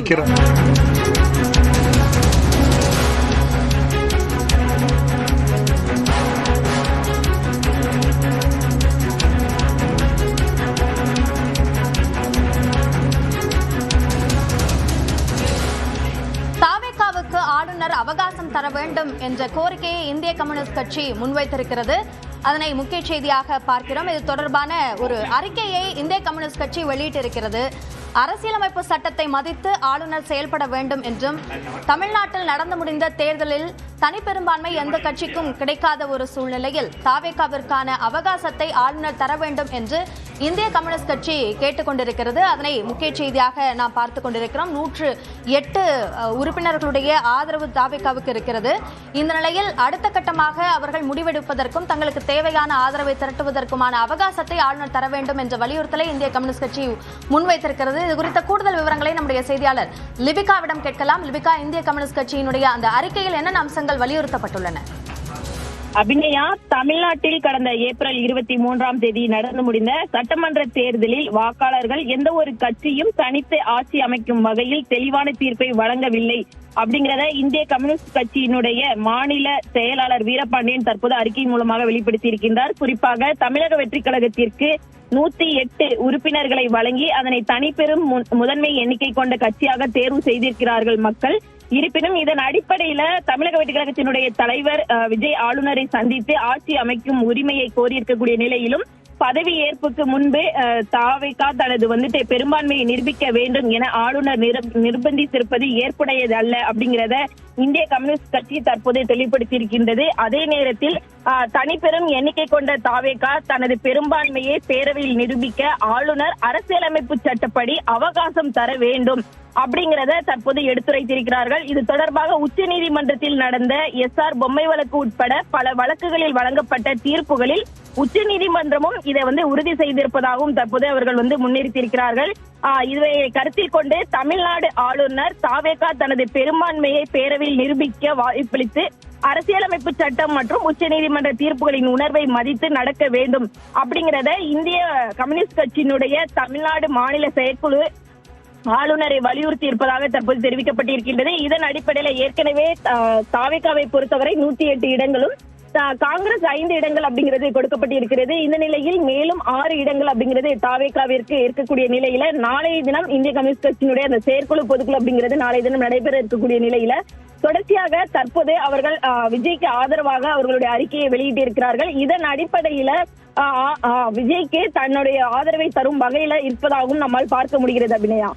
நிற்கிறேன். தாவேகாவுக்கு ஆளுநர் அவகாசம் தர வேண்டும் என்ற கோரிக்கையை இந்திய கம்யூனிஸ்ட் கட்சி முன்வைத்திருக்கிறது. அதனை முக்கிய செய்தியாக பார்க்கிறோம். இது தொடர்பான ஒரு அறிக்கையை இந்திய கம்யூனிஸ்ட் கட்சி வெளியிட்டிருக்கிறது. அரசியலமைப்பு சட்டத்தை மதித்து ஆளுநர் செயல்பட வேண்டும் என்றும், தமிழ்நாட்டில் நடந்து முடிந்த தேர்தலில் தனிப்பெரும்பான்மை எந்த கட்சிக்கும் கிடைக்காத ஒரு சூழ்நிலையில் தாவேகாவிற்கான அவகாசத்தை ஆளுநர் தர வேண்டும் என்று இந்திய கம்யூனிஸ்ட் கட்சி கேட்டுக்கொண்டிருக்கிறது. அதனை முக்கிய செய்தியாக நாம் பார்த்துக் கொண்டிருக்கிறோம். 108 உறுப்பினர்களுடைய ஆதரவு தாவேகாவுக்கு இருக்கிறது. இந்த நிலையில் அடுத்த கட்டமாக அவர்கள் முடிவெடுப்பதற்கும் தங்களுக்கு தேவையான ஆதரவை திரட்டுவதற்குமான அவகாசத்தை ஆளுநர் தர வேண்டும் என்ற வலியுறுத்தலை இந்திய கம்யூனிஸ்ட் கட்சி முன்வைத்திருக்கிறது. இது குறித்த கூடுதல் விவரங்களை நம்முடைய செய்தியாளர் லிபிகாவிடம் கேட்கலாம். லிபிகா, இந்திய கம்யூனிஸ்ட் கட்சியினுடைய அந்த அறிக்கையில் என்னென்ன அம்சங்கள் வலியுறுத்தப்பட்டுள்ளன? அபிநயா, தமிழ்நாட்டில் கடந்த ஏப்ரல் 23ஆம் தேதி நடந்து முடிந்த சட்டமன்ற தேர்தலில் வாக்காளர்கள் எந்த ஒரு கட்சியும் தனித்து ஆட்சி அமைக்கும் வகையில் தெளிவான தீர்ப்பை வழங்கவில்லை அப்படிங்கிறத இந்திய கம்யூனிஸ்ட் கட்சியினுடைய மாநில செயலாளர் வீரபாண்டியன் தற்போது அறிக்கை மூலமாக வெளிப்படுத்தி இருக்கின்றார். குறிப்பாக தமிழக வெற்றி கழகத்திற்கு 108 உறுப்பினர்களை வழங்கி அதனை தனிப்பெரும் முதன்மை எண்ணிக்கை கொண்ட கட்சியாக தேர்வு செய்திருக்கிறார்கள் மக்கள். இருப்பினும் இதன் அடிப்படையில தமிழக வெற்றி கழகத்தினுடைய தலைவர் விஜய் ஆளுநரை சந்தித்து ஆட்சி அமைக்கும் உரிமையை கோரியிருக்கக்கூடிய நிலையிலும் பதவி ஏற்புக்கு முன்பு தாவேகா தனது பெரும்பான்மையை நிரூபிக்க வேண்டும் என ஆளுநர் நிர்பந்தித்திருப்பது ஏற்புடையது அல்ல அப்படிங்கிறத இந்திய கம்யூனிஸ்ட் கட்சி தற்போது தெளிவுபடுத்தியிருக்கின்றது. அதே நேரத்தில் தனிப்பெரும் எண்ணிக்கை கொண்ட தாவேகா தனது பெரும்பான்மையை பேரவையில் நிரூபிக்க ஆளுநர் அரசியலமைப்பு சட்டப்படி அவகாசம் தர வேண்டும் அப்படிங்கிறத தற்போது எடுத்துரைத்திருக்கிறார்கள். இது தொடர்பாக உச்சநீதிமன்றத்தில் நடந்த SR பொம்மை வழக்கு உட்பட பல வழக்குகளில் வழங்கப்பட்ட தீர்ப்புகளில் உச்சநீதிமன்றமும் இதை உறுதி செய்திருப்பதாகவும் தற்போது அவர்கள் முன்னிறுத்தியிருக்கிறார்கள். இதை கருத்தில் கொண்டு தமிழ்நாடு ஆளுநர் தாவேகா தனது பெரும்பான்மையை பேரவையில் நிரூபிக்க வாய்ப்பளித்து அரசியலமைப்பு சட்டம் மற்றும் உச்சநீதிமன்ற தீர்ப்புகளின் உணர்வை மதித்து நடக்க வேண்டும் அப்படிங்கிறத இந்திய கம்யூனிஸ்ட் கட்சியினுடைய தமிழ்நாடு மாநில செயற்குழு ஆளுநரை வலியுறுத்தி இருப்பதாக தற்போது தெரிவிக்கப்பட்டிருக்கின்றது. இதன் அடிப்படையில ஏற்கனவே தாவேகாவை பொறுத்தவரை 108 இடங்களும் காங்கிரஸ் 5 இடங்கள் அப்படிங்கிறது கொடுக்கப்பட்டிருக்கிறது. இந்த நிலையில் மேலும் 6 இடங்கள் அப்படிங்கிறது தாவேகாவிற்கு இருக்கக்கூடிய நிலையில நாளைய தினம் இந்திய கம்யூனிஸ்ட் கட்சியினுடைய அந்த செயற்குழு பொதுக்குழு அப்படிங்கிறது நாளைய தினம் நடைபெற இருக்கக்கூடிய நிலையில தொடர்ச்சியாக தற்போது அவர்கள் விஜய்க்கு ஆதரவாக அவர்களுடைய அறிக்கையை வெளியிட்டிருக்கிறார்கள். இதன் அடிப்படையில விஜய்க்கு தன்னுடைய ஆதரவை தரும் வகையில இருப்பதாகவும் நம்மால் பார்க்க முடிகிறது. அபிநயா.